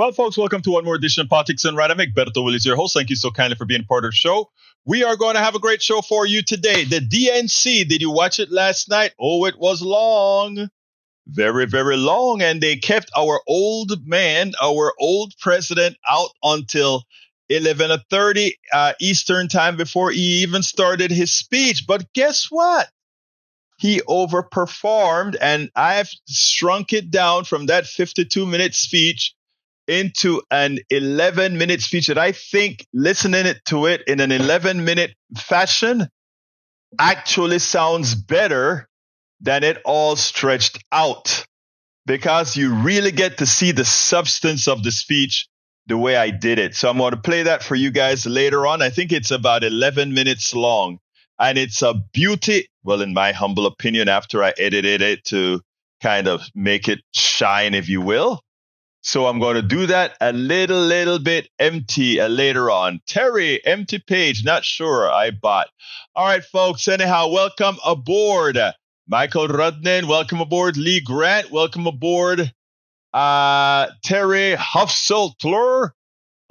Well, folks, welcome to one more edition of Politics and Right. I'm Egberto, Willies, your host. Thank you so kindly for being part of the show. We are going to have a great show for you today. The DNC, did you watch it last night? Oh, it was long. Very, very long. And they kept our old man, our old president out until 11:30 Eastern time before he even started his speech. But guess what? He overperformed, and I've shrunk it down from that 52-minute speech into an 11-minute speech that I think listening to it in an 11-minute fashion actually sounds better than it all stretched out, because you really get to see the substance of the speech the way I did it. So I'm going to play that for you guys later on. I think it's about 11 minutes long, and it's a beauty. Well, in my humble opinion, after I edited it to kind of make it shine, if you will. So I'm going to do that a little bit empty later on. Terry, empty page, not sure I bought. All right, folks. Anyhow, welcome aboard. Michael Rudnin, welcome aboard. Lee Grant, welcome aboard. Terry Huffseltler.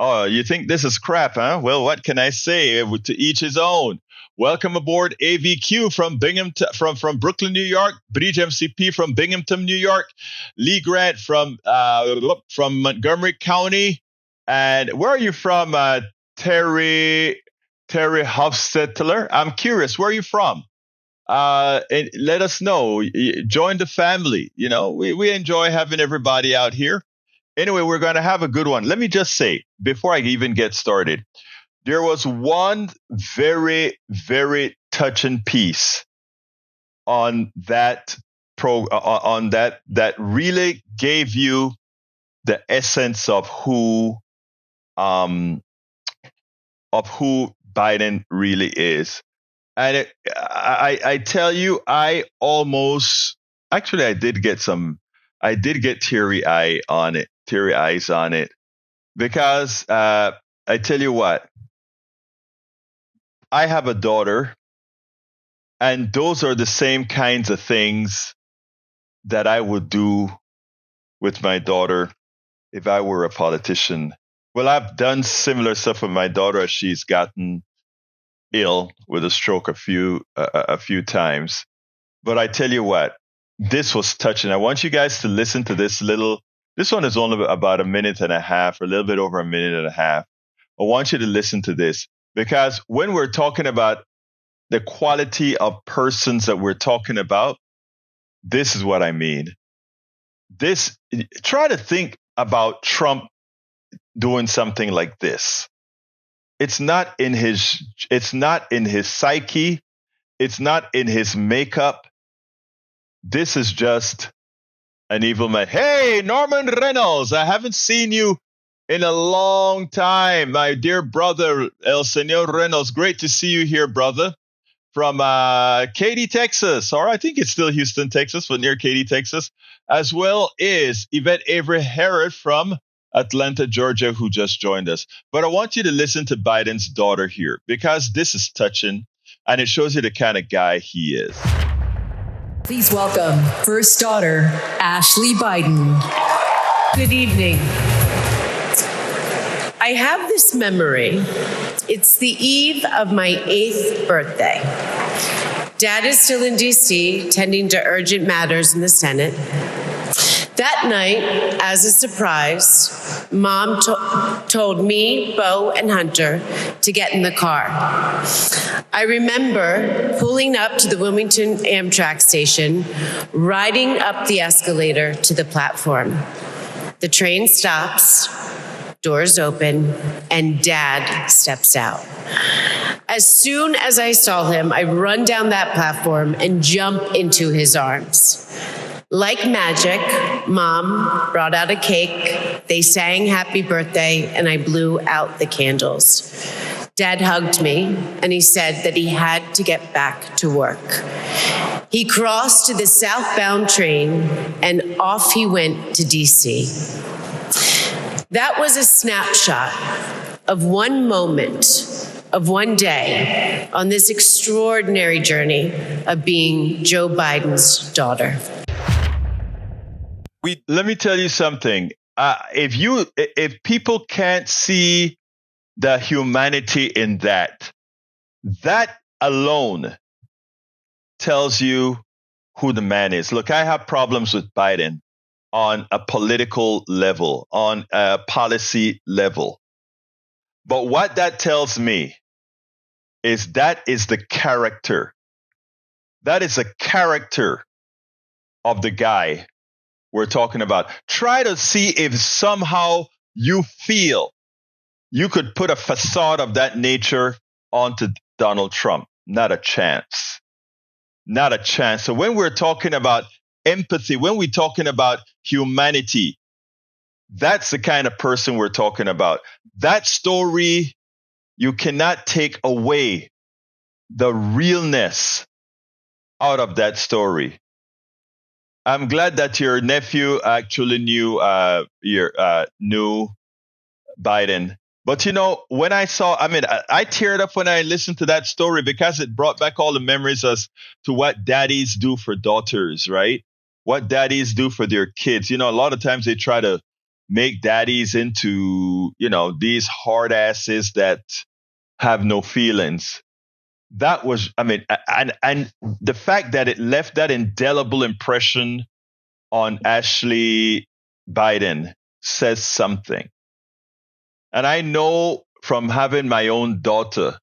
Oh, you think this is crap, huh? Well, what can I say? To each his own. Welcome aboard AVQ from from Brooklyn, New York. Bridge MCP from Binghamton, New York. Lee Grant from Montgomery County. And where are you from, Terry Hofstetler? I'm curious, where are you from? And let us know. Join the family. You know, we enjoy having everybody out here. Anyway, we're going to have a good one. Let me just say, before I even get started, there was one very, very touching piece on that that really gave you the essence of who Biden really is. And I tell you, I did get teary eyes on it, because I tell you what, I have a daughter, and those are the same kinds of things that I would do with my daughter if I were a politician. Well, I've done similar stuff with my daughter as she's gotten ill with a stroke a few times. But I tell you what, this was touching. I want you guys to listen to this one is only about a minute and a half, or a little bit over a minute and a half. I want you to listen to this, because when we're talking about the quality of persons that we're talking about, this is what I mean. Try to think about Trump doing something like this. It's not in his psyche. It's not in his makeup. This is just an evil man. Hey, Norman Reynolds, I haven't seen you in a long time. My dear brother, El Senor Reynolds, great to see you here, brother. From Katy, Texas, or I think it's still Houston, Texas, but near Katy, Texas, as well is Yvette Avery Harrod from Atlanta, Georgia, who just joined us. But I want you to listen to Biden's daughter here, because this is touching, and it shows you the kind of guy he is. Please welcome first daughter, Ashley Biden. Good evening. I have this memory. It's the eve of my 8th birthday. Dad is still in D.C., tending to urgent matters in the Senate. That night, as a surprise, Mom told me, Bo, and Hunter to get in the car. I remember pulling up to the Wilmington Amtrak station, riding up the escalator to the platform. The train stops, doors open, and Dad steps out. As soon as I saw him, I run down that platform and jump into his arms. Like magic, Mom brought out a cake, they sang happy birthday, and I blew out the candles. Dad hugged me, and he said that he had to get back to work. He crossed to the southbound train, and off he went to D.C. That was a snapshot of one moment, of one day, on this extraordinary journey of being Joe Biden's daughter. Let me tell you something. if people can't see the humanity in that alone tells you who the man is. Look, I have problems with Biden on a political level, on a policy level. But what that tells me is that is the character. That is the character of the guy we're talking about. Try to see if somehow you feel you could put a facade of that nature onto Donald Trump. Not a chance. Not a chance. So when we're talking about empathy, when we're talking about humanity, that's the kind of person we're talking about. That story, you cannot take away the realness out of that story. I'm glad that your nephew actually knew Biden. But when I saw, I teared up when I listened to that story because it brought back all the memories as to what daddies do for daughters, right? What daddies do for their kids. A lot of times they try to make daddies into, these hard asses that have no feelings. That was, and the fact that it left that indelible impression on Ashley Biden says something. And I know from having my own daughter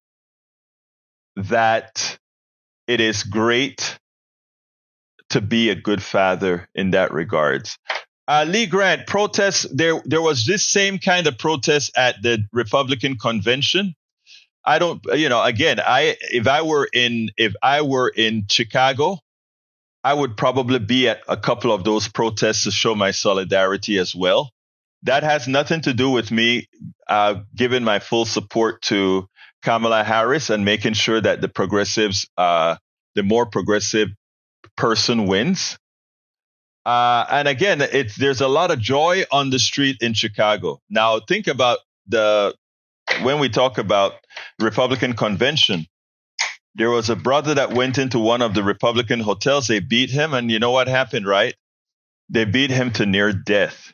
that it is great to be a good father in that regards. Lee Grant, protests, there was this same kind of protest at the Republican convention. I don't, again, if I were in Chicago, I would probably be at a couple of those protests to show my solidarity as well. That has nothing to do with me giving my full support to Kamala Harris and making sure that the progressives, the more progressive person wins. And again, there's a lot of joy on the street in Chicago. Now, think about when we talk about Republican convention, there was a brother that went into one of the Republican hotels. They beat him. And you know what happened, right? They beat him to near death.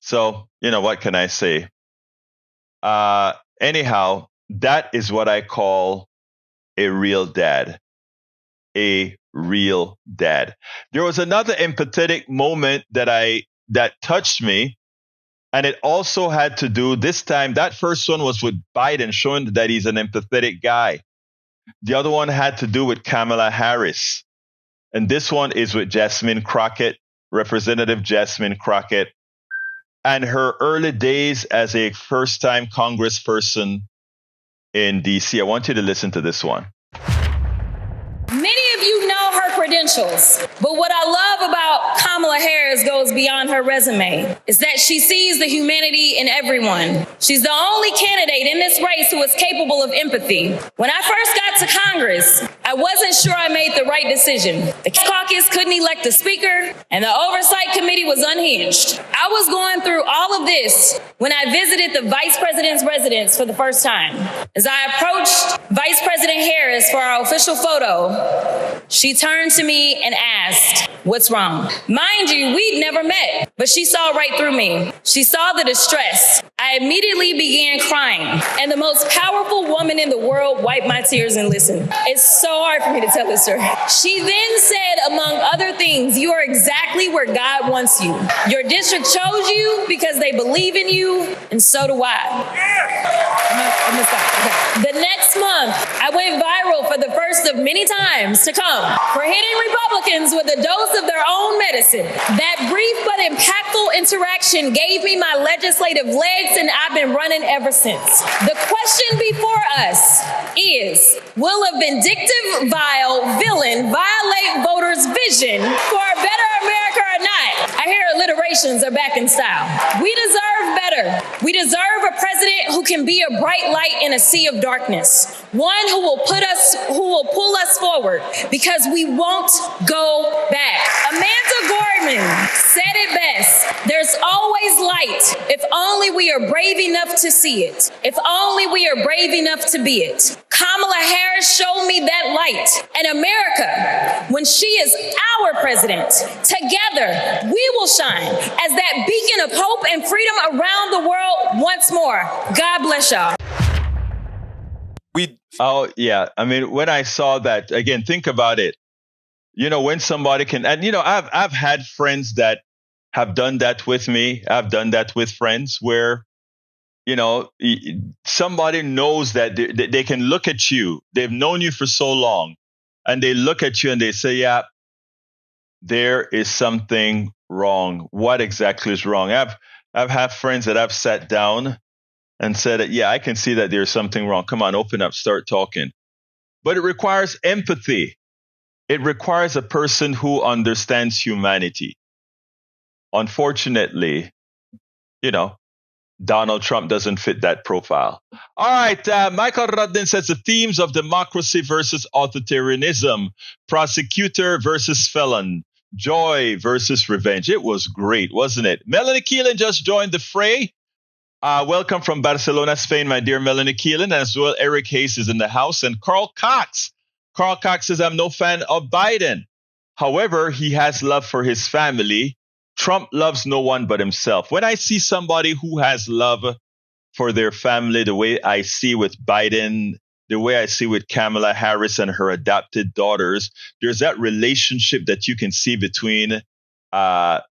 So, what can I say? Anyhow, that is what I call a real dad. A real dad. There was another empathetic moment that touched me. And it also had to do, this time, that first one was with Biden, showing that he's an empathetic guy. The other one had to do with Kamala Harris. And this one is with Jasmine Crocket, Representative Jasmine Crocket, and her early days as a first-time congressperson in D.C. I want you to listen to this one. Many of you know her credentials, but what I love about Kamala Harris goes beyond her resume is that she sees the humanity in everyone. She's the only candidate in this race who is capable of empathy. When I first got to Congress, I wasn't sure I made the right decision. The caucus couldn't elect a speaker, and the oversight committee was unhinged. I was going through all of this when I visited the vice president's residence for the first time. As I approached Vice President Harris for our official photo, she turned to me and asked, "What's wrong?" Mind you, we'd never met, but she saw right through me. She saw the distress. I immediately began crying, and the most powerful woman in the world wiped my tears and listened. It's so hard for me to tell this story. She then said, among other things, "You are exactly where God wants you. Your district chose you because they believe in you, and so do I." I'm gonna stop. Okay. The next month, I went viral for the first of many times to come for hitting Republicans with a dose of their own medicine. That brief but impactful interaction gave me my legislative legs, and I've been running ever since. The question before us is, will a vindictive, vile villain violate voters' vision for a better America or not? I hear alliterations are back in style. We deserve better. We deserve a president who can be a bright light in a sea of darkness. One who will pull us forward, because we won't go back. Amanda Gorman said it best. There's always light if only we are brave enough to see it. If only we are brave enough to be it. Kamala Harris showed me that light. And America, when she is our president, together we will shine as that beacon of of hope and freedom around the world once more. God bless y'all. Oh, yeah. I mean, when I saw that, again, think about it. When somebody can, and, I've had friends that have done that with me. I've done that with friends where, somebody knows that they can look at you. They've known you for so long, and they look at you and they say, yeah, there is something wrong. What exactly is wrong? I've had friends that I've sat down and said, yeah, I can see that there's something wrong. Come on, open up, start talking. But it requires empathy. It requires a person who understands humanity. Unfortunately, Donald Trump doesn't fit that profile. All right, Michael Rudden says the themes of democracy versus authoritarianism, prosecutor versus felon, joy versus revenge. It was great, wasn't it? Melanie Keelan just joined the fray. Welcome from Barcelona, Spain, my dear Melanie Keelan, as well Eric Hayes is in the house, and Carl Cox. Carl Cox says, I'm no fan of Biden. However, he has love for his family. Trump loves no one but himself. When I see somebody who has love for their family, the way I see with Biden, the way I see with Kamala Harris and her adopted daughters, there's that relationship that you can see between Kamala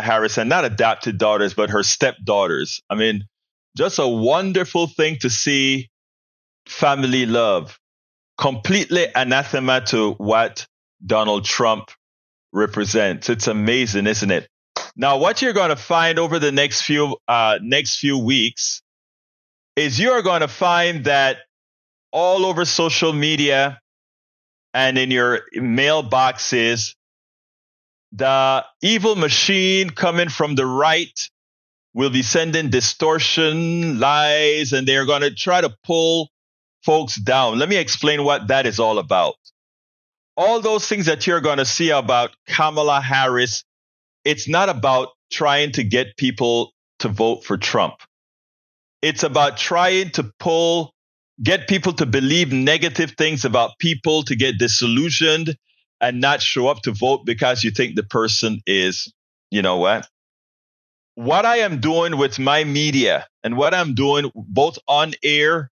Harris and not adopted daughters, but her stepdaughters. I mean, just a wonderful thing to see family love. Completely anathema to what Donald Trump represents. It's amazing, isn't it? Now, what you're going to find over the next few weeks is you're going to find that all over social media and in your mailboxes, the evil machine coming from the right will be sending distortion, lies, and they're going to try to pull folks down. Let me explain what that is all about. All those things that you're going to see about Kamala Harris, it's not about trying to get people to vote for Trump. It's about trying to get people to believe negative things about people, to get disillusioned and not show up to vote because you think the person is, you know what? What I am doing with my media and what I'm doing both on air,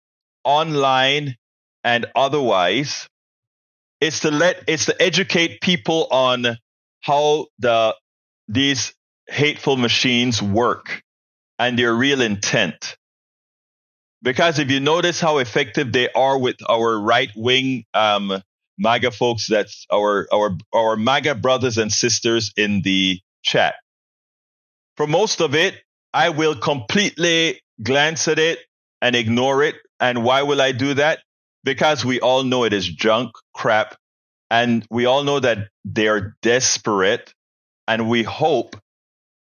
online, and otherwise, is to educate people on how these hateful machines work and their real intent. Because if you notice how effective they are with our right-wing MAGA folks, that's our MAGA brothers and sisters in the chat. For most of it, I will completely glance at it and ignore it. And why will I do that? Because we all know it is junk, crap, and we all know that they're desperate. And we hope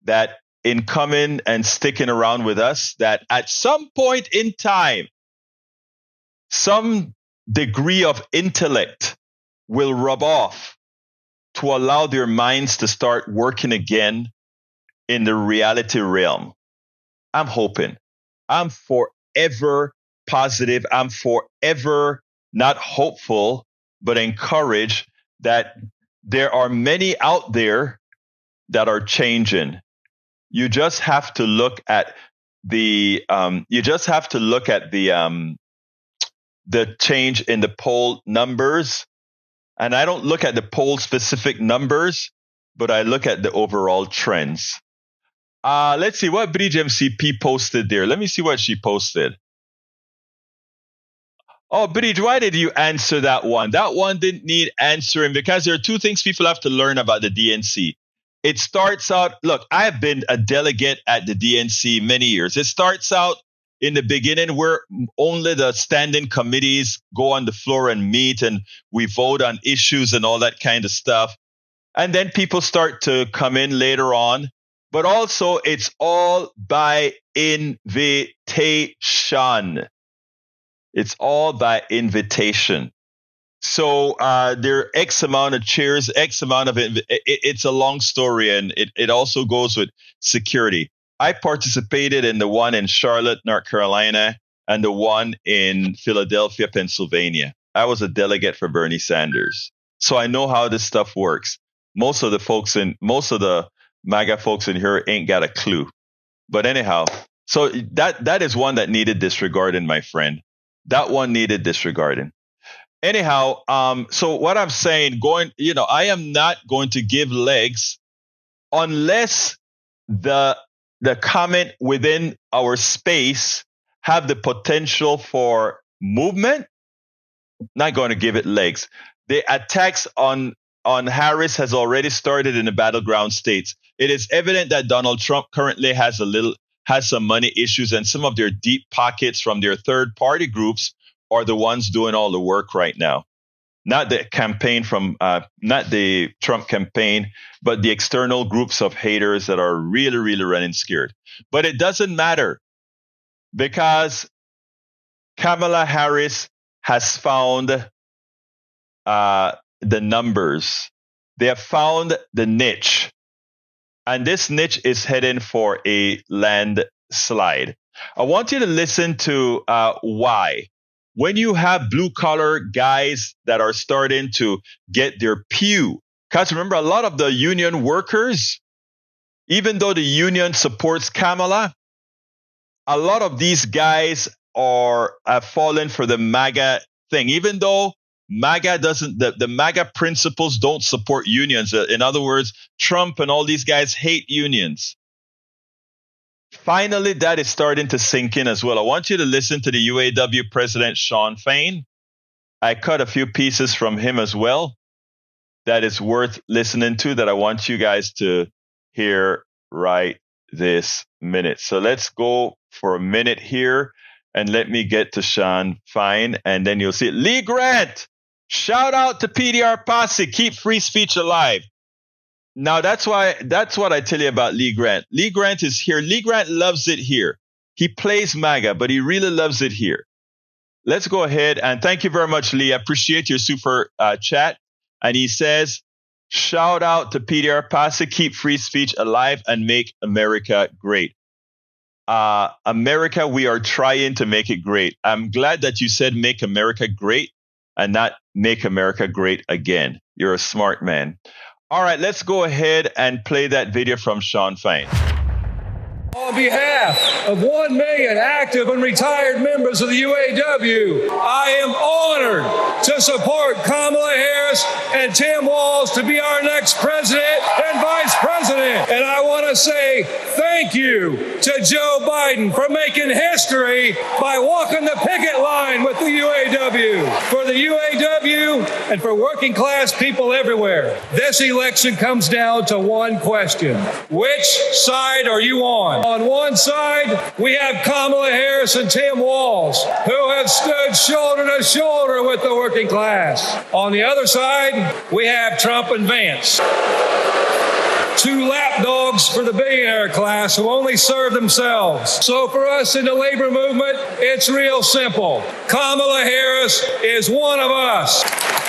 that in coming and sticking around with us, that at some point in time, some degree of intellect will rub off to allow their minds to start working again in the reality realm. I'm hoping. I'm forever positive. I'm forever not hopeful, but encouraged that there are many out there that are changing. You just have to look at the change in the poll numbers. And I don't look at the poll specific numbers, but I look at the overall trends. Let's see what Bridge MCP posted there. Let me see what she posted. Oh, Bridge, why did you answer that one? That one didn't need answering because there are two things people have to learn about the DNC. It starts out, look, I've been a delegate at the DNC many years. It starts out in the beginning where only the standing committees go on the floor and meet and we vote on issues and all that kind of stuff. And then people start to come in later on. But also it's all by invitation. It's all by invitation. So there are X amount of chairs, X amount of it's a long story, and it also goes with security. I participated in the one in Charlotte, North Carolina, and the one in Philadelphia, Pennsylvania. I was a delegate for Bernie Sanders, so I know how this stuff works. Most of the MAGA folks in here ain't got a clue. But anyhow, so that is one that needed disregarding, my friend. That one needed disregarding. Anyhow, so what I'm saying, I am not going to give legs unless the comment within our space have the potential for movement. Not going to give it legs. The attacks on Harris has already started in the battleground states. It is evident that Donald Trump currently has some money issues, and some of their deep pockets from their third party groups are the ones doing all the work right now. Not the campaign not the Trump campaign, but the external groups of haters that are really, really running scared. But it doesn't matter, because Kamala Harris has found the numbers. They have found the niche. And this niche is heading for a landslide. I want you to listen to why. When you have blue-collar guys that are starting to get their pew, because remember, a lot of the union workers, even though the union supports Kamala, a lot of these guys have fallen for the MAGA thing, even though MAGA doesn't, the MAGA principles don't support unions. In other words, Trump and all these guys hate unions. Finally, that is starting to sink in as well. I want you to listen to the UAW president, Shawn Fain. I cut a few pieces from him as well that is worth listening to, that I want you guys to hear right this minute. So let's go for a minute here and let me get to Shawn Fain, and then you'll see it. Lee Grant, shout out to PDR Posse, keep free speech alive. Now, that's what I tell you about Lee Grant. Lee Grant is here. Lee Grant loves it here. He plays MAGA, but he really loves it here. Let's go ahead, and thank you very much, Lee. I appreciate your super chat. And he says, shout out to PDR Posse, keep free speech alive and make America great. America, we are trying to make it great. I'm glad that you said make America great and not make America great again. You're a smart man. All right, let's go ahead and play that video from Shawn Fain. On behalf of 1 million active and retired members of the UAW, I am honored to support Kamala Harris and Tim Walz to be our next president and vice president. And I want to say thank you to Joe Biden for making history by walking the picket line with the UAW. For the UAW and for working class people everywhere, this election comes down to one question. Which side are you on? On one side, we have Kamala Harris and Tim Walz, who have stood shoulder to shoulder with the working class. On the other side, we have Trump and Vance, two lapdogs for the billionaire class who only serve themselves. So for us in the labor movement, it's real simple. Kamala Harris is one of us.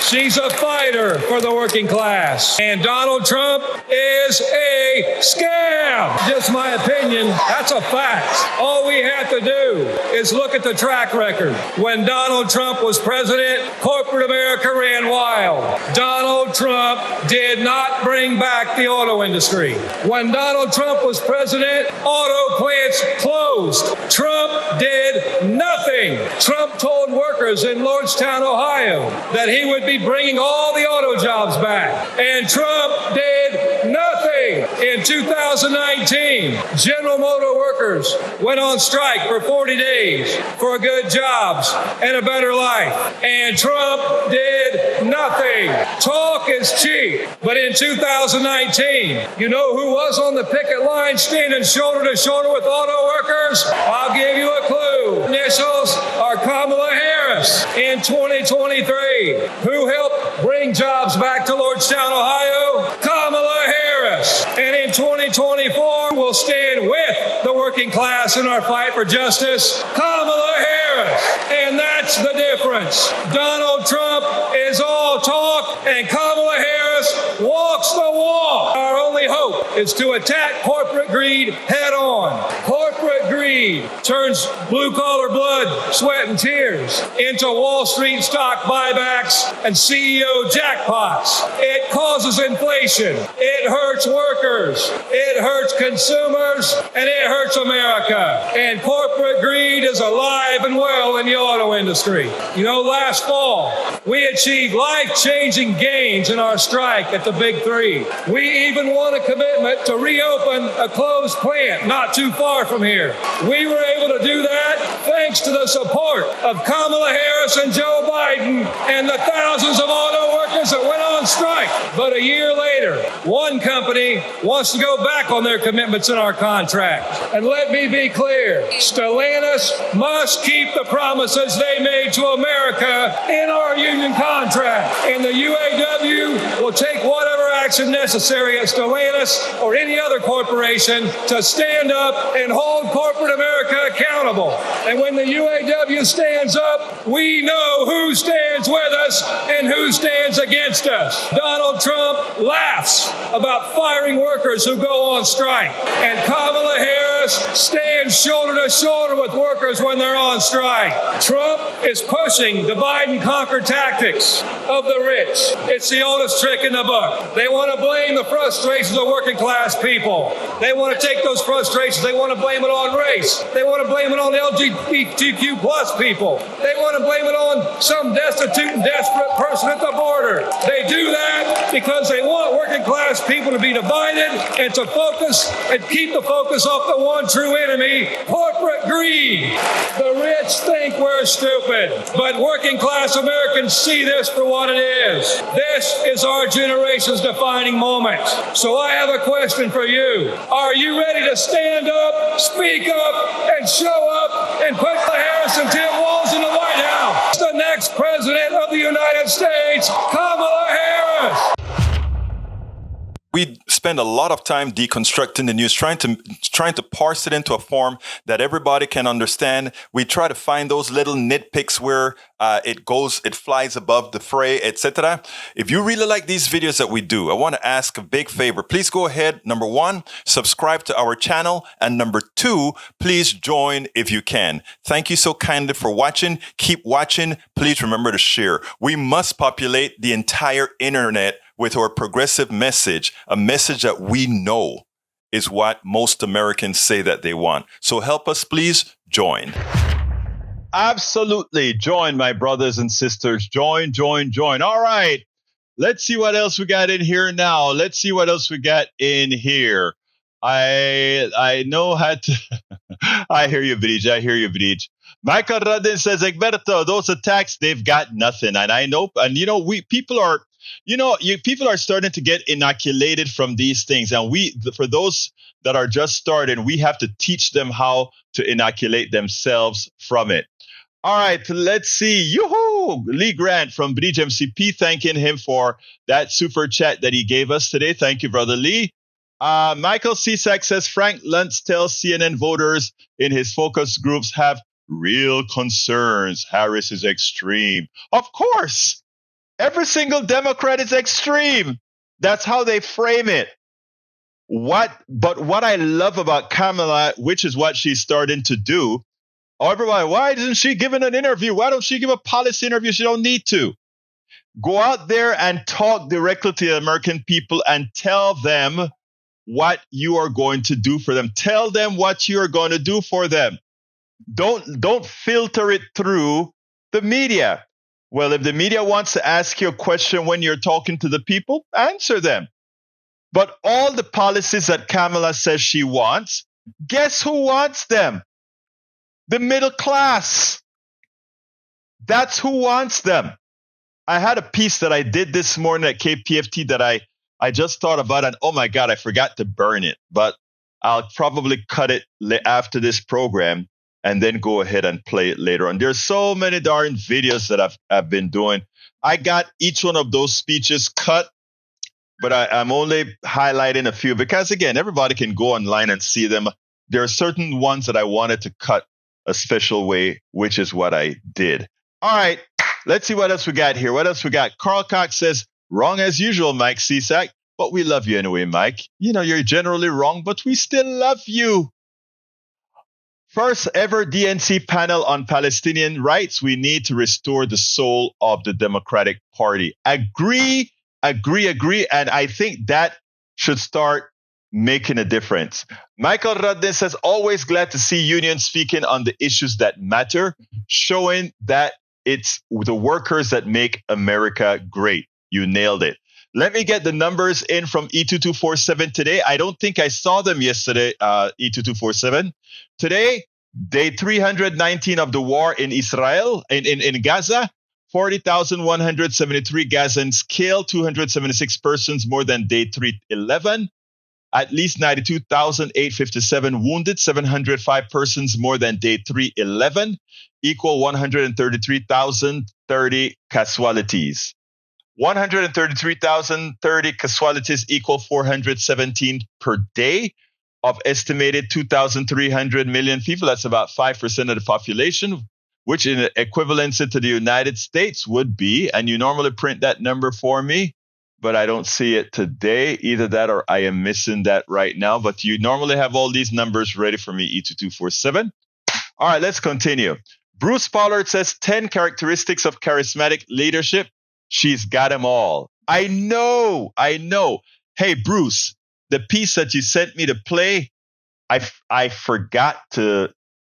She's a fighter for the working class. And Donald Trump is a scam. Just my opinion. That's a fact. All we have to do is look at the track record. When Donald Trump was president, corporate America ran wild. Donald Trump did not bring back the auto industry. When Donald Trump was president, auto plants closed. Trump did nothing. Trump told workers in Lordstown, Ohio, that he would be bringing all the auto jobs back. And Trump did nothing. In 2019, General Motor workers went on strike for 40 days for good jobs and a better life. And Trump did nothing. Talk is cheap. But in 2019, you know who was on the picket line standing shoulder to shoulder with auto workers? I'll give you a clue. Initials are Kamala Harris. In 2023, who helped bring jobs back to Lordstown, Ohio? Kamala Harris. And in 2024, we'll stand with the working class in our fight for justice. Kamala Harris. And that's the difference. Donald Trump is all talk, and Kamala Harris walks the walk. Our only only hope is to attack corporate greed head on. Corporate greed turns blue-collar blood, sweat, and tears into Wall Street stock buybacks and CEO jackpots. It causes inflation. It hurts workers. It hurts consumers. And it hurts America. And corporate greed is alive and well in the auto industry. You know, last fall, we achieved life-changing gains in our strike at the Big Three. We even won a commitment to reopen a closed plant not too far from here. We were able to do that thanks to the support of Kamala Harris and Joe Biden and the thousands of auto workers that went on strike. But a year later, one company wants to go back on their commitments in our contract. And let me be clear, Stellantis must keep the promises they made to America in our union contract. And the UAW will take whatever action necessary at Stellantis or any other corporation to stand up and hold corporate America accountable. And when the UAW stands up, we know who stands with us and who stands against us. Donald Trump laughs about firing workers who go on strike. And Kamala Harris stands shoulder to shoulder with workers when they're on strike. Trump is pushing the Biden-conquer tactics of the rich. It's the oldest trick in the book. They want to blame the frustrations of working class people. They want to take those frustrations, they want to blame it on race. They want to blame it on LGBTQ plus people. They want to blame it on some destitute and desperate person at the border. They do that because they want working class people to be divided and to focus and keep the focus off the one true enemy, corporate greed. The rich think we're stupid, but working class Americans see this for what it is. This is our generation's defining moment. So I have a question for you. Are you ready to stand up, speak up, and show up and put the Harris and Tim Walz in the White House? The next president of the United States, Kamala Harris. We spend a lot of time deconstructing the news, trying to parse it into a form that everybody can understand. We try to find those little nitpicks where it flies above the fray, etc. If you really like these videos that we do, I want to ask a big favor. Please go ahead. Number one, subscribe to our channel. And number two, please join if you can. Thank you so kindly for watching. Keep watching. Please remember to share. We must populate the entire internet with our progressive message, a message that we know is what most Americans say that they want. So help us, please join. Absolutely. Join, my brothers and sisters. Join. All right. Let's see what else we got in here now. I know how to. I hear you, Bridge. Michael Radin says, Egberto, those attacks, they've got nothing. And I know, and people are starting to get inoculated from these things. And for those that are just starting, we have to teach them how to inoculate themselves from it. All right, let's see. Yoo-hoo! Lee Grant from Bridge MCP, thanking him for that super chat that he gave us today. Thank you, Brother Lee. Michael Cisak says, Frank Luntz tells CNN voters in his focus groups have real concerns. Harris is extreme. Of course. Every single Democrat is extreme. That's how they frame it. But what I love about Kamala, which is what she's starting to do, everybody, why isn't she giving an interview? Why don't she give a policy interview? She don't need to. Go out there and talk directly to the American people and tell them what you are going to do for them. Tell them what you are going to do for them. Don't filter it through the media. Well, if the media wants to ask you a question when you're talking to the people, answer them. But all the policies that Kamala says she wants, guess who wants them? The middle class. That's who wants them. I had a piece that I did this morning at KPFT that I just thought about, and oh my God, I forgot to burn it. But I'll probably cut it after this program and then go ahead and play it later on. There's so many darn videos that I've been doing. I got each one of those speeches cut, but I'm only highlighting a few because, again, everybody can go online and see them. There are certain ones that I wanted to cut a special way, which is what I did. All right, let's see what else we got here. Carl Cox says, wrong as usual, Mike Cisak. But we love you anyway, Mike. You know, you're generally wrong, but we still love you. First ever DNC panel on Palestinian rights. We need to restore the soul of the Democratic Party. Agree. And I think that should start making a difference. Michael Rudden says, always glad to see unions speaking on the issues that matter, showing that it's the workers that make America great. You nailed it. Let me get the numbers in from E2247 today. I don't think I saw them yesterday, E2247. Today, day 319 of the war in Israel, in Gaza, 40,173 Gazans killed, 276 persons more than day 311. At least 92,857 wounded, 705 persons more than day 311, equal 133,030 casualties. 133,030 casualties equal 417 per day of estimated 2,300 million people. That's about 5% of the population, which in equivalency to the United States would be, and you normally print that number for me, but I don't see it today. Either that or I am missing that right now, but you normally have all these numbers ready for me, E2247. All right, let's continue. Bruce Pollard says 10 characteristics of charismatic leadership. She's got them all. I know. Hey, Bruce, the piece that you sent me to play, I forgot to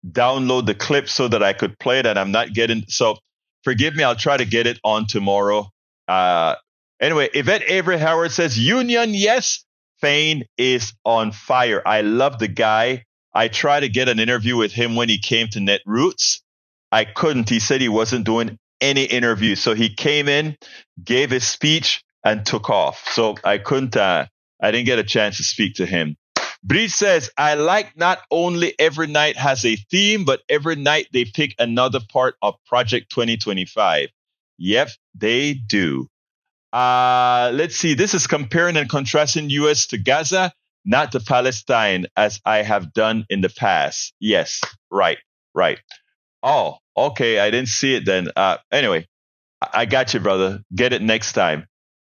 download the clip so that I could play it, and I'm not getting, so forgive me, I'll try to get it on tomorrow. Anyway, Yvette Avery Howard says, union, yes, Fain is on fire. I love the guy. I tried to get an interview with him when he came to Netroots. I couldn't. He said he wasn't doing any interview. So he came in, gave his speech, and took off. So I couldn't, I didn't get a chance to speak to him. Breach says, I like not only every night has a theme, but every night they pick another part of Project 2025. Yep, they do. Let's see. This is comparing and contrasting U.S. to Gaza, not to Palestine, as I have done in the past. Yes, right. Oh, okay. I didn't see it then. Anyway, I got you, brother. Get it next time.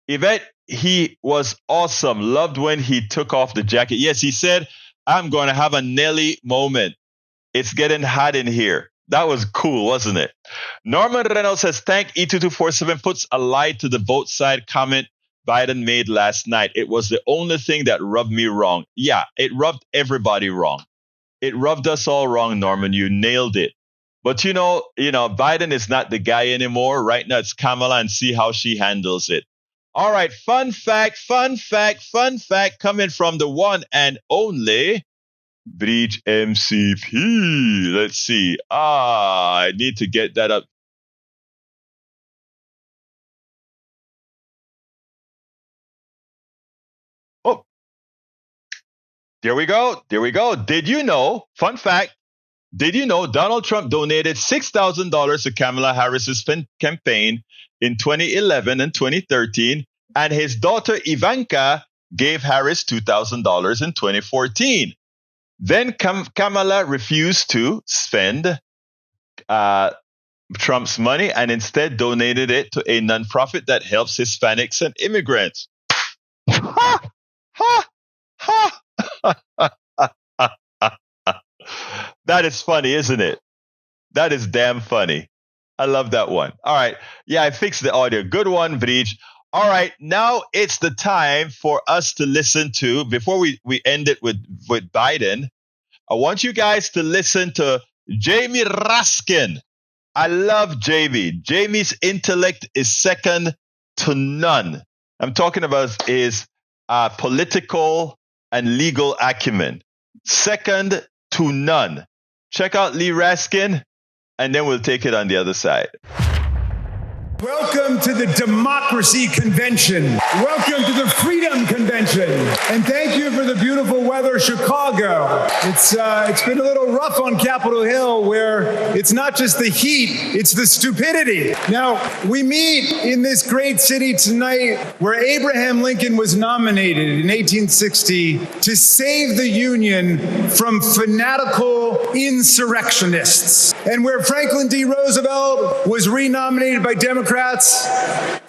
Yvette, he was awesome. Loved when he took off the jacket. Yes, he said, I'm going to have a Nelly moment. It's getting hot in here. That was cool, wasn't it? Norman Reynolds says, thank E2247 puts a lie to the both side comment Biden made last night. It was the only thing that rubbed me wrong. Yeah, it rubbed everybody wrong. It rubbed us all wrong, Norman. You nailed it. But you know, Biden is not the guy anymore. Right now, it's Kamala, and see how she handles it. All right, fun fact coming from the one and only Breach MCP. Let's see. I need to get that up. Oh, there we go. Did you know, fun fact, Donald Trump donated $6,000 to Kamala Harris's campaign in 2011 and 2013, and his daughter Ivanka gave Harris $2,000 in 2014. Then Kamala refused to spend Trump's money and instead donated it to a nonprofit that helps Hispanics and immigrants. Ha! Ha! Ha! That is funny, isn't it? That is damn funny. I love that one. All right. Yeah, I fixed the audio. Good one, Breach. All right. Now it's the time for us to listen to, before we end it with Biden, I want you guys to listen to Jamie Raskin. I love Jamie. Jamie's intellect is second to none. I'm talking about his political and legal acumen. Second to none. Check out Lee Raskin, and then we'll take it on the other side. Welcome to the Democracy Convention. Welcome to the Freedom Convention. And thank you for the beautiful weather, Chicago. It's been a little rough on Capitol Hill, where it's not just the heat, it's the stupidity. Now, we meet in this great city tonight where Abraham Lincoln was nominated in 1860 to save the Union from fanatical insurrectionists. And where Franklin D. Roosevelt was renominated by Democrats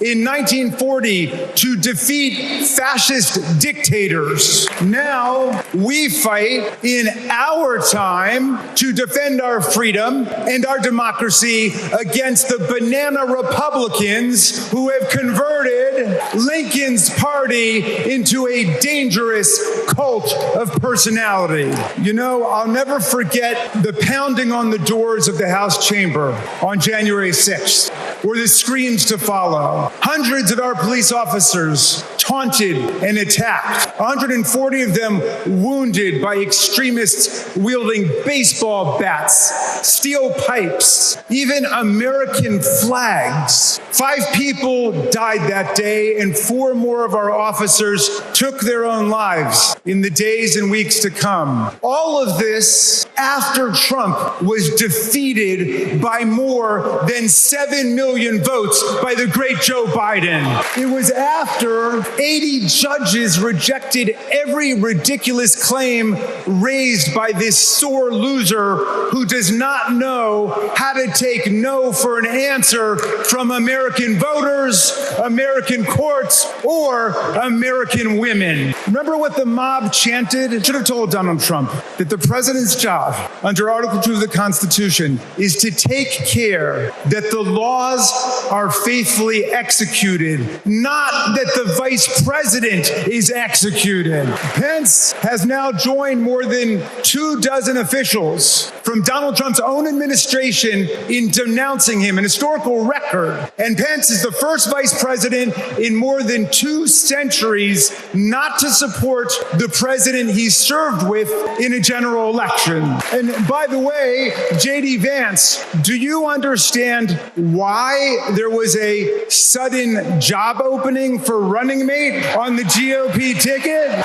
in 1940 to defeat fascist dictators, now we fight in our time to defend our freedom and our democracy against the banana Republicans who have converted Lincoln's party into a dangerous cult of personality. You know, I'll never forget the pounding on the doors of the House chamber on January 6th, or the screams to follow. Hundreds of our police officers taunted and attacked, 140 of them wounded by extremists wielding baseball bats, steel pipes, even American flags. 5 people died that day, and 4 more of our officers took their own lives in the days and weeks to come. All of this after Trump was defeated by more than 7 million votes by the great Joe Biden. It was after 80 judges rejected every ridiculous claim raised by this sore loser who does not know how to take no for an answer from American voters, American courts, or American women. Remember what the mob chanted? It should have told Donald Trump that the president's job under Article 2 of the Constitution is to take care that the laws are faithfully executed, not that the vice president is executed. Pence has now joined more than 24 officials from Donald Trump's own administration in denouncing him, an historical record. And Pence is the first vice president in more than 2 centuries not to support the president he served with in a general election. And by the way, J.D. Vance, do you understand why there was a sudden job opening for running mate on the GOP ticket?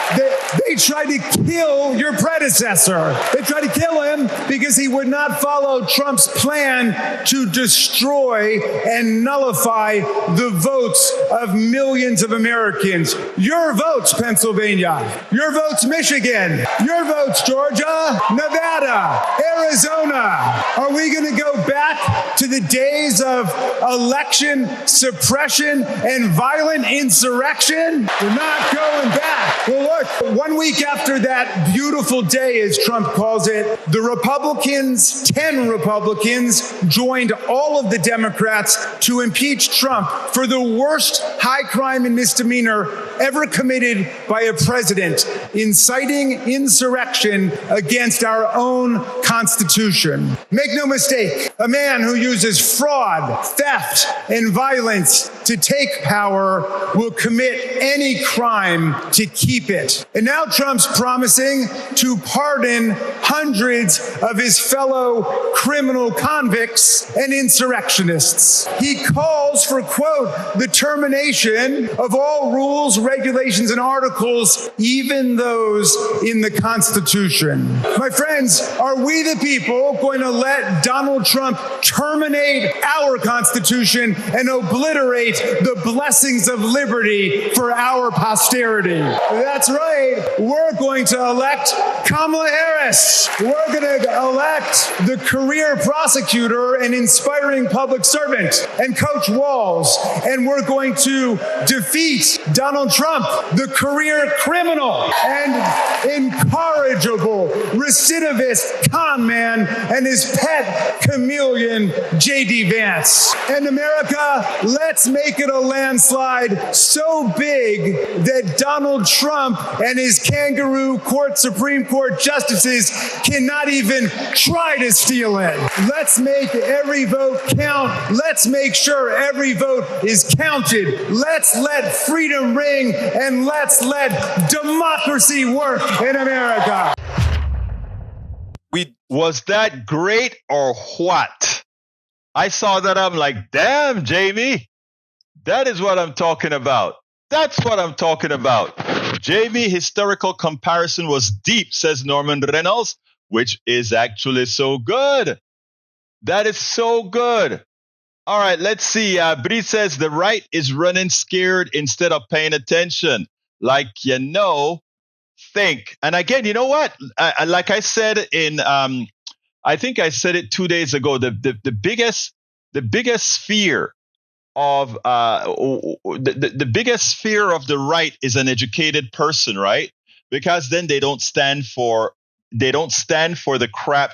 They tried to kill your predecessor. They tried to kill him because he would not follow Trump's plan to destroy and nullify the votes of millions of Americans. Your votes, Pennsylvania. Your votes, Michigan. Your votes, Georgia, Nevada, Arizona. Are we going to go back to the days of election suppression and violent insurrection? We're not going back. Well, look, 1 week after that beautiful day, as Trump calls it, the Republicans, 10 Republicans, joined all of the Democrats to impeach Trump for the worst high crime and misdemeanor ever committed by a president, inciting insurrection against our own Constitution. Make no mistake, a man who uses fraud, theft, and violence to take power will commit any crime to keep it. And now Trump's promising to pardon hundreds of his fellow criminal convicts and insurrectionists. He calls for, quote, the termination of all rules, regulations, and articles, even those in the Constitution. My friends, are we the people going to let Donald Trump terminate our Constitution and obliterate the blessings of liberty for our posterity? That's right. We're going to elect Kamala Harris. We're going to elect the career prosecutor and inspiring public servant and Coach Walz. And we're going to defeat Donald Trump, the career criminal and incorrigible recidivist con man, and his pet chameleon, J.D. Vance. And America, let's make it a landslide so big that Donald Trump and his kangaroo court Supreme Court justices cannot even try to steal it. Let's make every vote count. Let's make sure every vote is counted. Let's let freedom ring, and let's let democracy work in America. Was that great or what? I saw that. I'm like, damn, Jamie. That is what I'm talking about. That's what I'm talking about. Jamie, historical comparison was deep, says Norman Reynolds, which is actually so good. That is so good. All right, let's see. Bree says the right is running scared instead of paying attention. Like, think. And again, you know what? Like I said in I think I said it 2 days ago. The biggest fear of the biggest fear of the right is an educated person, right? Because then they don't stand for the crap,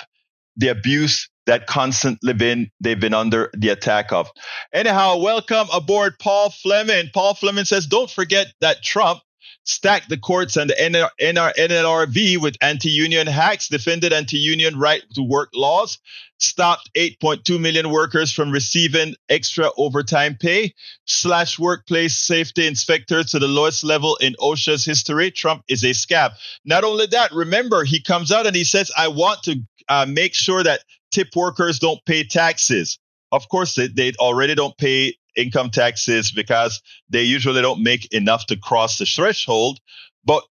the abuse that constantly they've been under the attack of. Anyhow, welcome aboard Paul Fleming. Paul Fleming says, don't forget that Trump stacked the courts and the NLRB with anti-union hacks, defended anti-union right to work laws, stopped 8.2 million workers from receiving extra overtime pay, slashed workplace safety inspectors to the lowest level in OSHA's history. Trump is a scab. Not only that, remember, he comes out and he says, I want to make sure that tip workers don't pay taxes. Of course, they already don't pay income taxes because they usually don't make enough to cross the threshold. But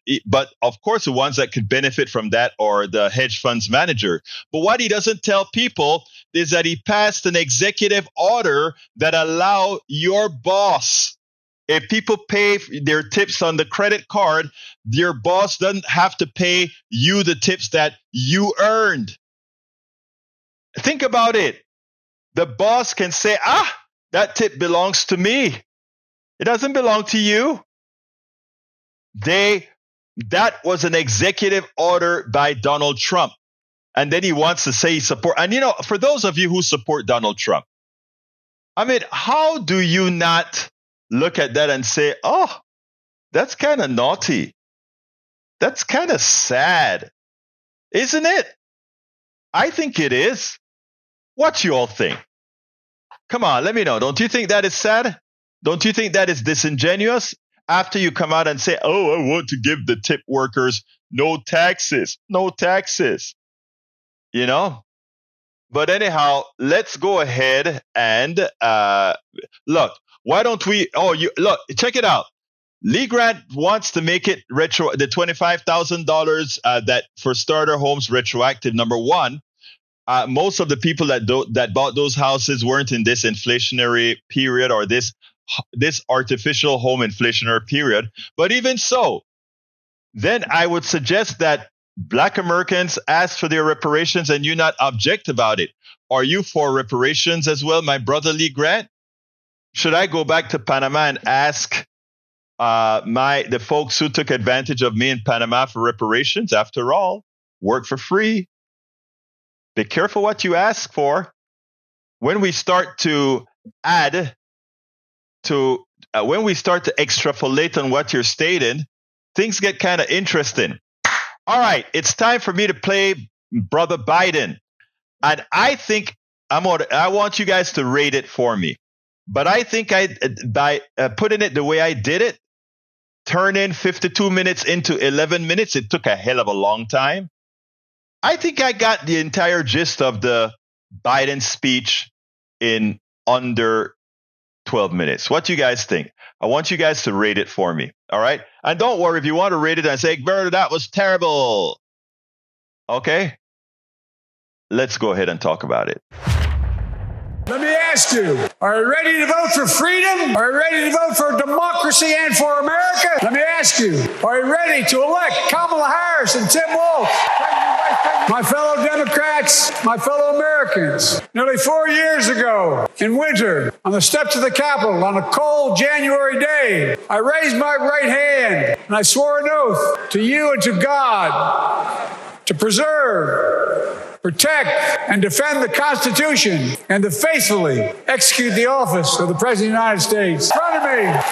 of course, the ones that could benefit from that are the hedge funds manager. But what he doesn't tell people is that he passed an executive order that allow your boss, if people pay their tips on the credit card, your boss doesn't have to pay you the tips that you earned. Think about it. The boss can say, that tip belongs to me. It doesn't belong to you. That was an executive order by Donald Trump. And then he wants to say he support. And for those of you who support Donald Trump, I mean, how do you not look at that and say, oh, that's kind of naughty. That's kind of sad. Isn't it? I think it is. What you all think? Come on, let me know. Don't you think that is sad? Don't you think that is disingenuous? After you come out and say, oh, I want to give the tip workers no taxes. But anyhow, let's go ahead and look. Why don't we? Look, check it out. Lee Grant wants to make it retro. The $25,000 that for starter homes retroactive. Number one. Most of the people that bought those houses weren't in this inflationary period or this artificial home inflationary period. But even so, then I would suggest that Black Americans ask for their reparations and you not object about it. Are you for reparations as well, my brother Lee Grant? Should I go back to Panama and ask the folks who took advantage of me in Panama for reparations? After all, work for free. Be careful what you ask for. When we start to extrapolate on what you're stating, things get kind of interesting. All right, it's time for me to play Brother Biden. And I think I want you guys to rate it for me. But I think by putting it the way I did it, turn in 52 minutes into 11 minutes, it took a hell of a long time. I think I got the entire gist of the Biden speech in under 12 minutes. What do you guys think? I want you guys to rate it for me. All right. And don't worry if you want to rate it and say, Egberto, that was terrible. Okay. Let's go ahead and talk about it. Let me ask you, are you ready to vote for freedom? Are you ready to vote for democracy and for America? Let me ask you, are you ready to elect Kamala Harris and Tim Walz? My fellow Democrats, my fellow Americans, nearly 4 years ago in winter, on the steps of the Capitol on a cold January day, I raised my right hand and I swore an oath to you and to God to preserve, protect, and defend the Constitution and to faithfully execute the office of the President of the United States.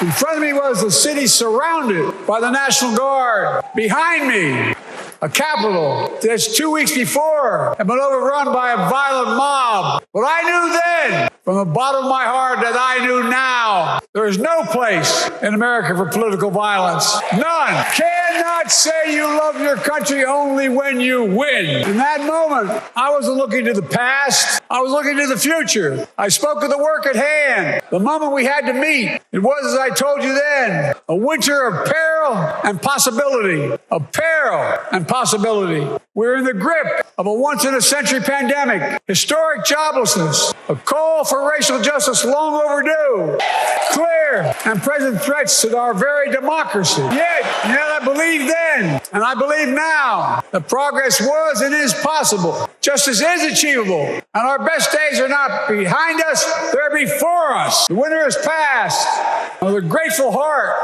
In front of me was the city surrounded by the National Guard. Behind me, a Capitol that's 2 weeks before had been overrun by a violent mob. But I knew then, from the bottom of my heart, that I knew now, there is no place in America for political violence. None. Cannot say you love your country only when you win. In that moment, I wasn't looking to the past. I was looking to the future. I spoke of the work at hand. The moment we had to meet, it was, as I told you then, a winter of peril and possibility. Of peril and possibility. We're in the grip of a once-in-a-century pandemic, historic joblessness, a call for racial justice long overdue, clear and present threats to our very democracy. Yet I believe then, and I believe now, that progress was and is possible. Justice is achievable, and our best days are not behind us, they're before us. The winter is past. With a grateful heart,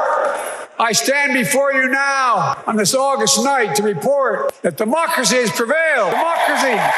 I stand before you now on this August night to report that democracy has prevailed.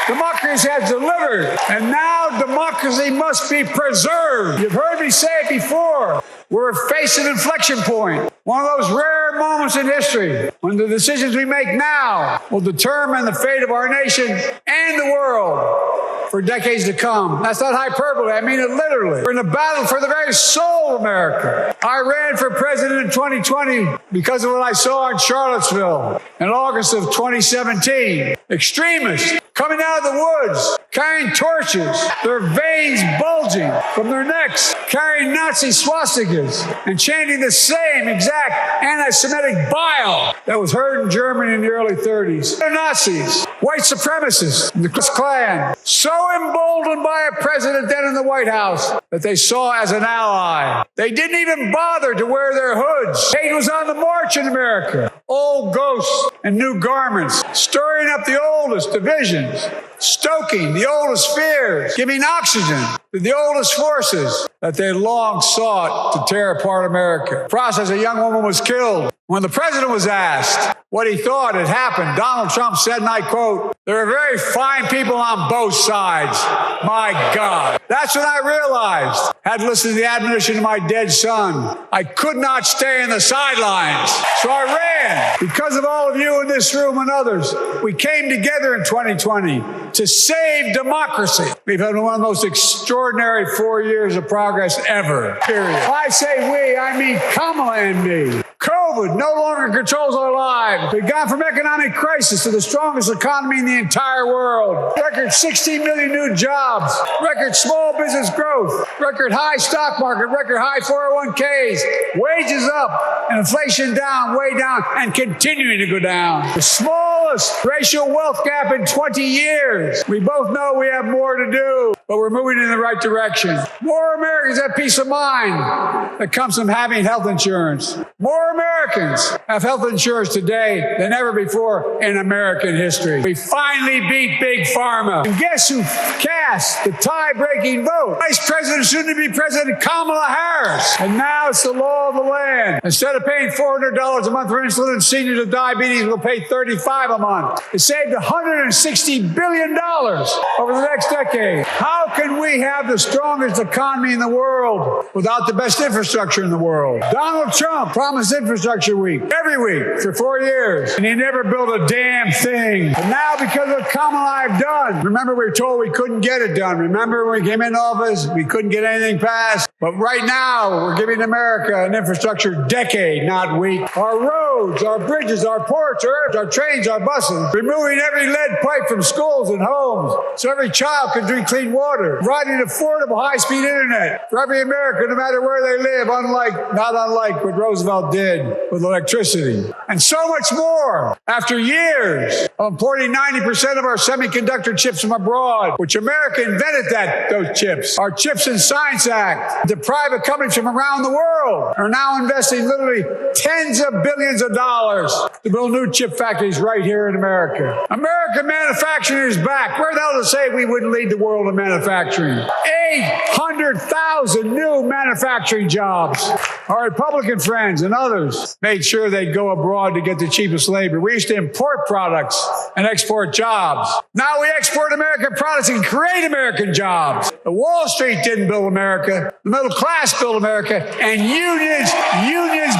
Democracy has delivered. And now democracy must be preserved. You've heard me say it before. We're facing an inflection point. One of those rare moments in history when the decisions we make now will determine the fate of our nation and the world for decades to come. That's not hyperbole. I mean it literally. We're in a battle for the very soul of America. I ran for president in 2020 because of what I saw in Charlottesville in August of 2017. Extremists coming out of the woods, carrying torches, their veins bulging from their necks, carrying Nazi swastikas and chanting the same exact anti-Semitic bile that was heard in Germany in the early 30s. They're Nazis, white supremacists, the Klan, so emboldened by a president then in the White House that they saw as an ally. They didn't even bother to wear their hoods. Hate was on the march in America. Old ghosts and new garments, stirring up the oldest divisions, stoking the oldest fears, giving oxygen to the oldest forces that they long sought to tear apart America. In the process, a young woman was killed. When the president was asked what he thought had happened, Donald Trump said, and I quote, "There are very fine people on both sides." My God. That's when I realized, had listened to the admonition of my dead son, I could not stay in the sidelines. So I ran. Because of all of you in this room and others, we came together in 2020 to save democracy. We've had one of the most extraordinary 4 years of progress ever, period. I say we, I mean Kamala and me. COVID no longer controls our lives. We've gone from economic crisis to the strongest economy in the entire world. Record 16 million new jobs. Record small business growth. Record high stock market. Record high 401ks. Wages up. And inflation down, way down, and continuing to go down. The smallest racial wealth gap in 20 years. We both know we have more to do, but we're moving in the right direction. More Americans have peace of mind that comes from having health insurance. More Americans have health insurance today than ever before in American history. We finally beat Big Pharma. And guess who cast the tie-breaking vote? Vice President, soon-to-be President Kamala Harris. And now it's the law of the land. Instead of paying $400 a month for insulin, seniors with diabetes will pay $35 a month. It saved $160 billion over the next decade. How can we have the strongest economy in the world without the best infrastructure in the world? Donald Trump promised Infrastructure Week every week for 4 years, and he never built a damn thing. But now, because of what Kamala and I have done, remember we were told we couldn't get it done. Remember when we came into office, we couldn't get anything passed. But right now, we're giving America an infrastructure decade, not week. Our roads, our bridges, our ports, our trains, our buses, removing every lead pipe from schools and homes so every child can drink clean water, providing affordable high-speed internet for every American, no matter where they live, not unlike what Roosevelt did with electricity, and so much more. After years of importing 90% of our semiconductor chips from abroad, which America invented those chips. Our Chips and Science Act, the private companies from around the world are now investing literally tens of billions of dollars to build new chip factories right here in America. American manufacturing is back. Where the hell to say we wouldn't lead the world in manufacturing? 800,000 new manufacturing jobs. Our Republican friends and others made sure they'd go abroad to get the cheapest labor. We used to import products and export jobs. Now we export American products and create American jobs. The Wall Street didn't build America. The middle class built America, and unions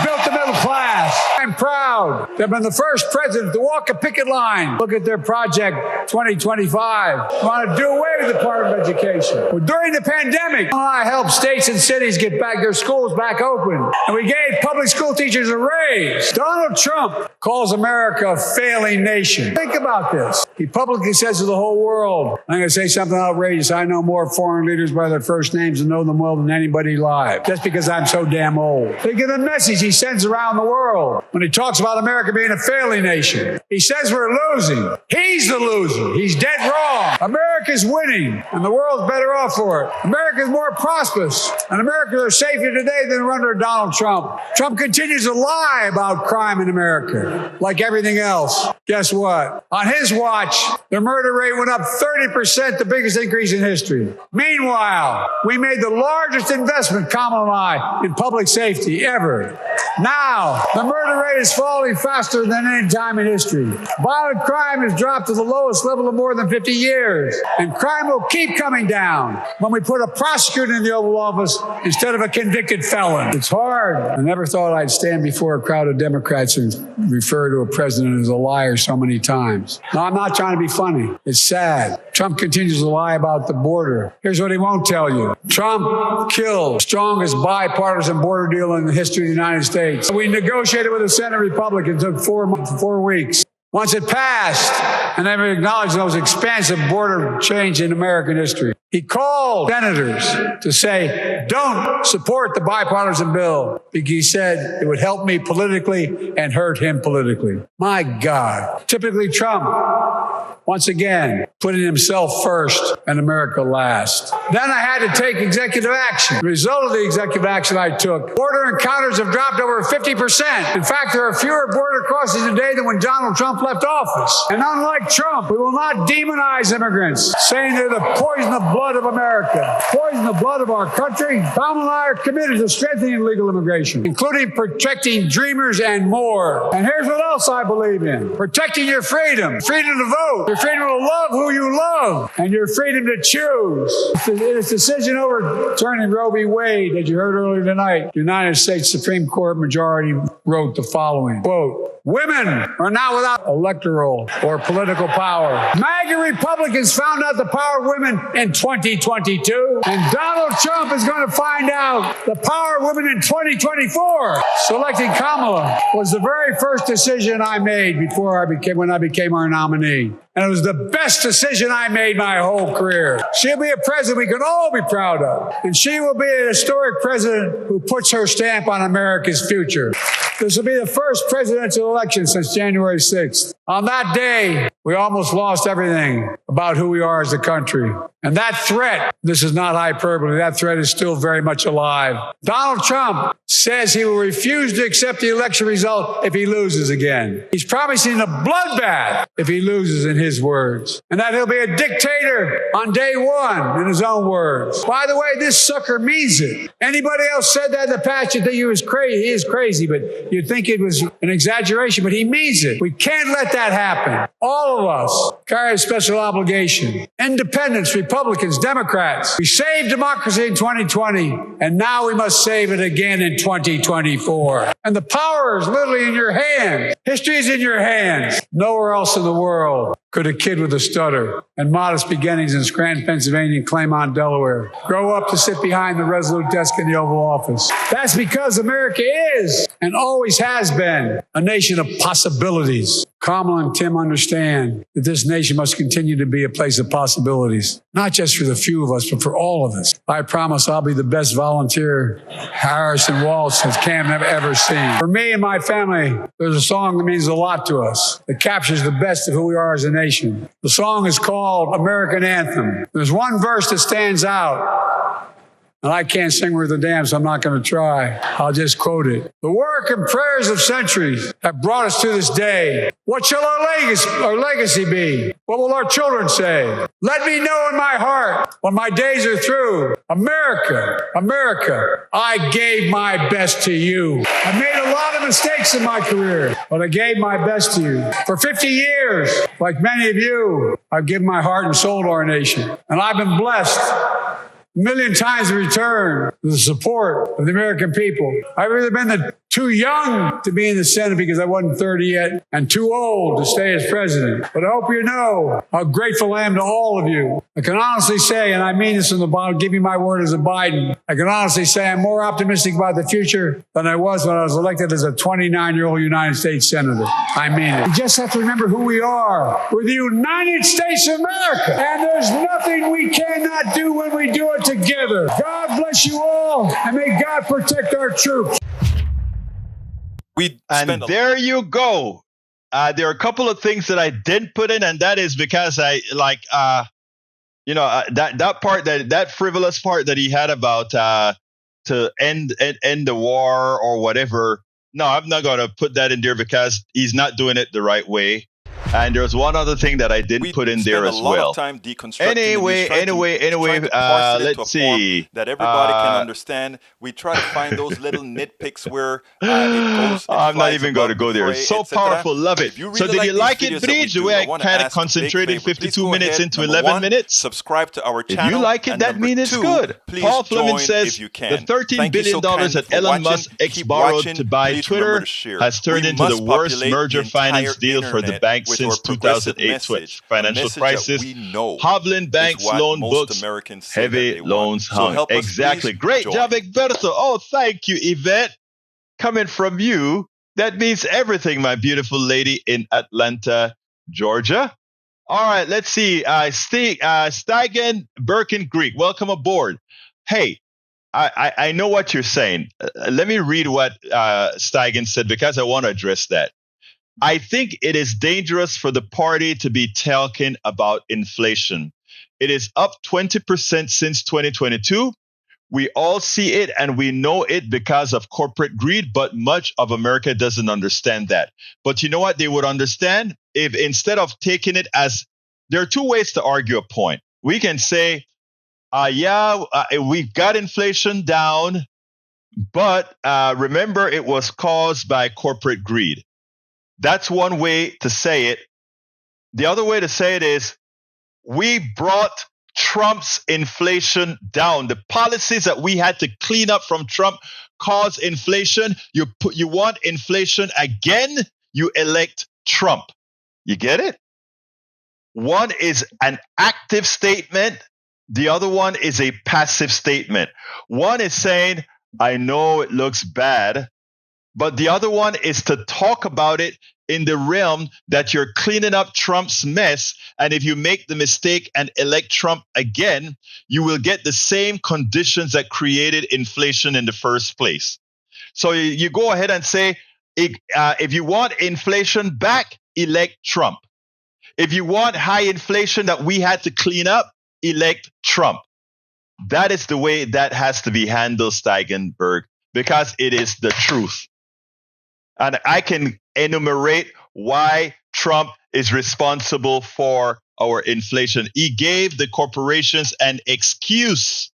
built the middle class. I'm proud to have been the first president to walk a picket line. Look at their Project 2025. We want to do away with the Department of Education. Well, during the pandemic, I helped states and cities get back their schools back open, and we gave public school teachers a raise. Donald Trump calls America a failing nation. Think about this. He publicly says to the whole world, I'm going to say something outrageous. I know more foreign leaders by their first names and know them well than anybody alive, just because I'm so damn old. Think of the message he sends around the world when he talks about America being a failing nation. He says we're losing. He's the loser. He's dead wrong. America's winning, and the world's better off for it. America's more prosperous, and Americans are safer today than under Donald Trump. Trump continues to lie about crime in America, like everything else. Guess what? On his watch, the murder rate went up 30%, the biggest increase in history. Meanwhile, we made the largest investment, Kamala and I, in public safety ever. Now, the murder rate is falling faster than any time in history. Violent crime has dropped to the lowest level of more than 50 years. And crime will keep coming down when we put a prosecutor in the Oval Office instead of a convicted felon. It's hard. I never thought I'd stand before a crowd of Democrats and refer to a president as a liar so many times. No, I'm not trying to be funny. It's sad. Trump continues to lie about the border. Here's what he won't tell you. Trump killed the strongest bipartisan border deal in the history of the United States. We negotiated with the Senate Republicans. It took 4 weeks. Once it passed, and they acknowledged the most expansive border change in American history. He called senators to say, don't support the bipartisan bill, because he said it would help me politically and hurt him politically. My God. Typically Trump, once again, putting himself first and America last. Then I had to take executive action. The result of the executive action I took, border encounters have dropped over 50%. In fact, there are fewer border crossings today than when Donald Trump left office. And unlike Trump, we will not demonize immigrants, saying they're the poison of blood of America, poison the blood of our country. Kamala and I are committed to strengthening legal immigration, including protecting dreamers and more. And here's what else I believe in. Protecting your freedom, freedom to vote, your freedom to love who you love, and your freedom to choose. In its decision overturning Roe v. Wade, that you heard earlier tonight, the United States Supreme Court majority wrote the following, quote, women are now without electoral or political power. MAGA Republicans found out the power of women in 2022, and Donald Trump is going to find out the power of women in 2024. Selecting Kamala was the very first decision I made when I became our nominee. And it was the best decision I made my whole career. She'll be a president we can all be proud of. And she will be a historic president who puts her stamp on America's future. This will be the first presidential election since January 6th. On that day, we almost lost everything about who we are as a country. And that threat, this is not hyperbole, that threat is still very much alive. Donald Trump says he will refuse to accept the election result if he loses again. He's promising a bloodbath if he loses, in his words. And that he'll be a dictator on day one, in his own words. By the way, this sucker means it. Anybody else said that in the past, you'd think he was crazy. He is crazy, but you'd think it was an exaggeration, but he means it. We can't let that happen. All of us carry a special obligation. Independents, Republicans, Democrats. We saved democracy in 2020, and now we must save it again in 2024. And the power is literally in your hands. History is in your hands. Nowhere else in the world could a kid with a stutter and modest beginnings in Scranton, Pennsylvania, and Claymont, Delaware, grow up to sit behind the resolute desk in the Oval Office. That's because America is, and always has been, a nation of possibilities. Kamala and Tim understand that this nation must continue to be a place of possibilities, not just for the few of us, but for all of us. I promise I'll be the best volunteer Harrison Walsh has Cam ever seen. For me and my family, there's a song that means a lot to us, that captures the best of who we are as a nation. The song is called American Anthem. There's one verse that stands out, and I can't sing worth a damn, so I'm not going to try. I'll just quote it. The work and prayers of centuries have brought us to this day. What shall our legacy be? What will our children say? Let me know in my heart when my days are through. America, America, I gave my best to you. I made a lot of mistakes in my career, but I gave my best to you. For 50 years, like many of you, I've given my heart and soul to our nation. And I've been blessed a million times in return for the support of the American people. I've either been too young to be in the Senate because I wasn't 30 yet, and too old to stay as president. But I hope you know how grateful I am to all of you. I can honestly say, and I mean this from the bottom, give you my word as a Biden, I can honestly say I'm more optimistic about the future than I was when I was elected as a 29-year-old United States Senator. I mean it. We just have to remember who we are. We're the United States of America, and there's nothing we cannot do when we do it together. God bless you all, and may God protect our troops. And there you go. There are a couple of things that I didn't put in, and that is because that part, that frivolous part that he had about to end the war or whatever. No, I'm not going to put that in there because he's not doing it the right way. And there's one other thing that I didn't put in there as well. Anyway, let's see. That everybody can understand. We try to find those little nitpicks where it goes. I'm not even going to go there. It's so powerful. Love it. So did you like it, Bridge? The way I kind of concentrated 52 minutes into 11 minutes? Subscribe to our channel. If you like it, that means it's good. Paul Fleming says the $13 billion that Elon Musk borrowed to buy Twitter has turned into the worst merger finance deal for the bank since 2008 financial crisis. Hovland Bank's loan books, heavy loans hung. Exactly. Great job, Egberto. Oh, thank you, Yvette. Coming from you, that means everything, my beautiful lady in Atlanta, Georgia. All right, let's see. Steigen Birkin Greek, welcome aboard. Hey, I know what you're saying. Let me read what Steigen said because I want to address that. I think it is dangerous for the party to be talking about inflation. It is up 20% since 2022. We all see it and we know it because of corporate greed, but much of America doesn't understand that. But you know what they would understand? If instead of taking it as, there are two ways to argue a point. We can say, we've got inflation down, but remember it was caused by corporate greed. That's one way to say it. The other way to say it is we brought Trump's inflation down. The policies that we had to clean up from Trump caused inflation. You want inflation again, you elect Trump. You get it? One is an active statement. The other one is a passive statement. One is saying, I know it looks bad, but the other one is to talk about it in the realm that you're cleaning up Trump's mess. And if you make the mistake and elect Trump again, you will get the same conditions that created inflation in the first place. So you go ahead and say, if you want inflation back, elect Trump. If you want high inflation that we had to clean up, elect Trump. That is the way that has to be handled, Steigenberg, because it is the truth. And I can enumerate why Trump is responsible for our inflation. He gave the corporations an excuse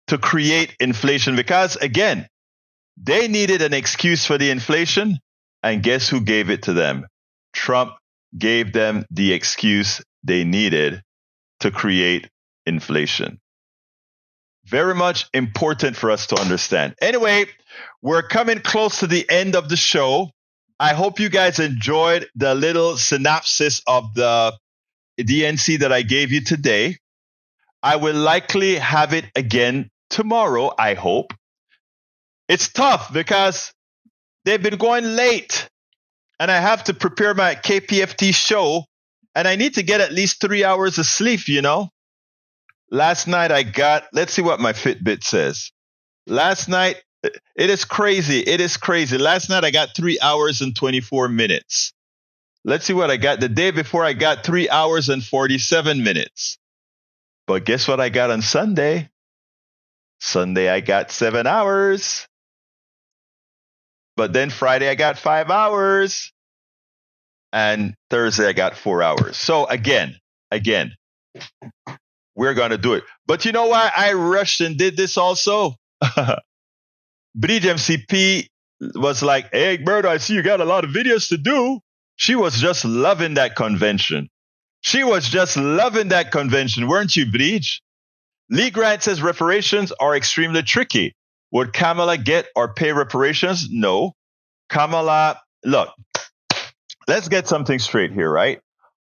to create inflation because, again, they needed an excuse for the inflation. And guess who gave it to them? Trump gave them the excuse they needed to create inflation. Very much important for us to understand. Anyway, we're coming close to the end of the show. I hope you guys enjoyed the little synopsis of the DNC that I gave you today. I will likely have it again tomorrow, I hope. It's tough because they've been going late and I have to prepare my KPFT show and I need to get at least 3 hours of sleep, you know. Last night let's see what my Fitbit says. Last night, it is crazy. It is crazy. Last night I got 3 hours and 24 minutes. Let's see what I got. The day before I got 3 hours and 47 minutes. But guess what I got on Sunday? Sunday I got 7 hours. But then Friday I got 5 hours. And Thursday I got 4 hours. So again, we're going to do it. But you know why I rushed and did this also? Bridge MCP was like, hey, Egberto, I see you got a lot of videos to do. She was just loving that convention. She was just loving that convention, weren't you, Bridge? Lee Grant says reparations are extremely tricky. Would Kamala get or pay reparations? No. Kamala, look, let's get something straight here, right?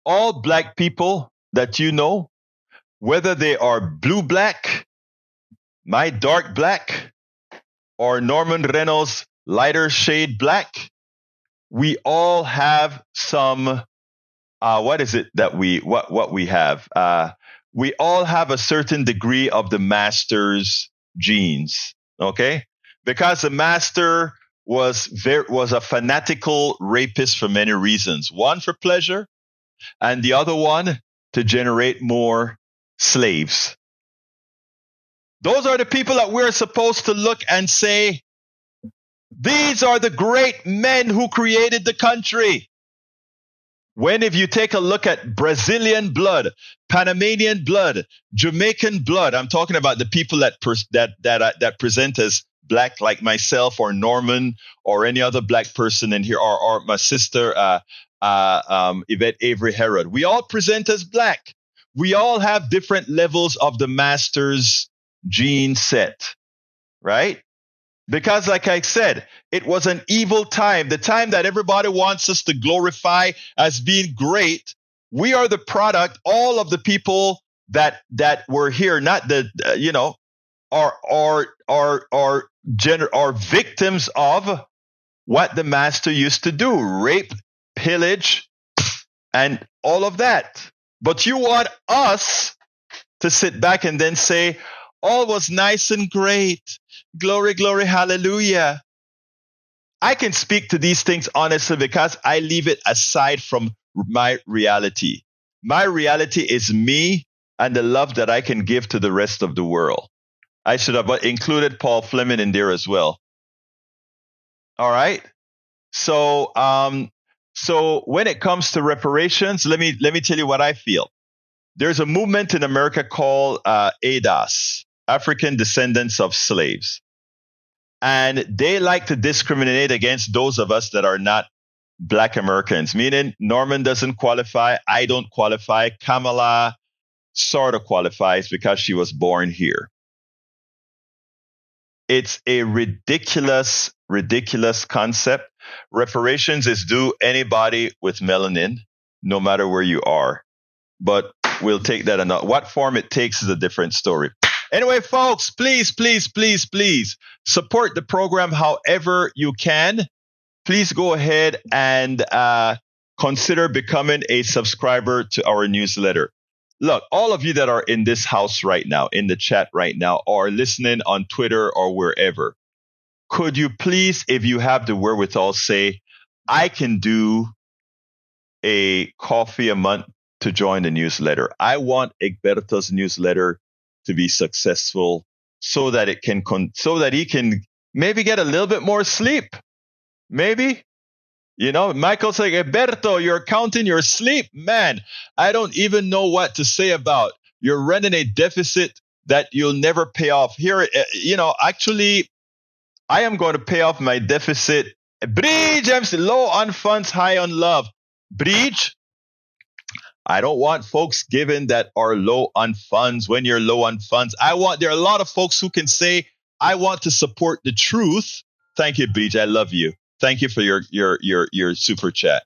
All black people that you know, whether they are blue-black, my dark black, or Norman Reynolds lighter shade black, we all have some, what is it that we have? We all have a certain degree of the master's genes, okay? Because the master was a fanatical rapist for many reasons. One for pleasure, and the other one to generate more slaves. Those are the people that we're supposed to look and say, these are the great men who created the country. When if you take a look at Brazilian blood, Panamanian blood, Jamaican blood, I'm talking about the people that present as black, like myself or Norman or any other black person in here, or my sister Yvette Avery Herod. We all present as black. We all have different levels of the master's gene set, right? Because like I said, it was an evil time, the time that everybody wants us to glorify as being great. We are the product, all of the people that were here, not the, are victims of what the master used to do, rape, pillage, and all of that. But you want us to sit back and then say, all was nice and great. Glory, glory, hallelujah. I can speak to these things honestly because I leave it aside from my reality. My reality is me and the love that I can give to the rest of the world. I should have included Paul Fleming in there as well. All right. So when it comes to reparations, let me tell you what I feel. There's a movement in America called ADOS, African Descendants of Slaves. And they like to discriminate against those of us that are not Black Americans, meaning Norman doesn't qualify, I don't qualify, Kamala sort of qualifies because she was born here. It's a ridiculous concept. Reparations is due anybody with melanin, no matter where you are. But we'll take that another. What form it takes is a different story. Anyway, folks, please support the program however you can. Please go ahead and consider becoming a subscriber to our newsletter. Look, all of you that are in this house right now, in the chat right now, or listening on Twitter or wherever, could you please, if you have the wherewithal, say, I can do a coffee a month to join the newsletter. I want Egberto's newsletter to be successful so that he can maybe get a little bit more sleep. Maybe. Michael's like, Egberto, you're counting your sleep. Man, I don't even know what to say about. You're running a deficit that you'll never pay off. Here, actually, I am going to pay off my deficit. Bridge, I'm low on funds, high on love. Bridge, I don't want folks given that are low on funds. When you're low on funds, there are a lot of folks who can say, I want to support the truth. Thank you, Bridge. I love you. Thank you for your super chat.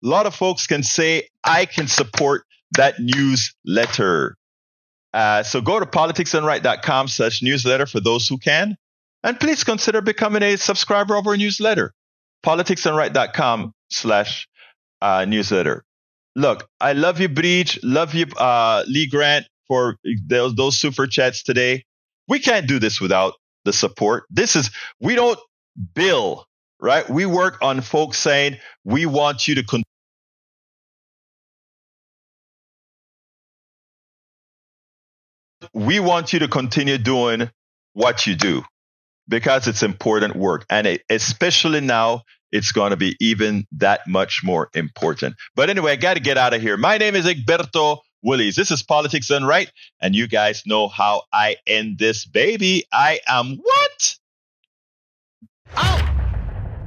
A lot of folks can say, I can support that newsletter. So go to politicsandright.com/newsletter for those who can. And please consider becoming a subscriber of our newsletter. politicsandright.com/newsletter. Look, I love you, Breach. Love you, Lee Grant, for those super chats today. We can't do this without the support. We don't bill, right? We work on folks saying, we want you to continue doing what you do because it's important work. And especially now, it's going to be even that much more important. But anyway, I got to get out of here. My name is Egberto Willies. This is Politics Done Right. And you guys know how I end this baby. I am what? Out.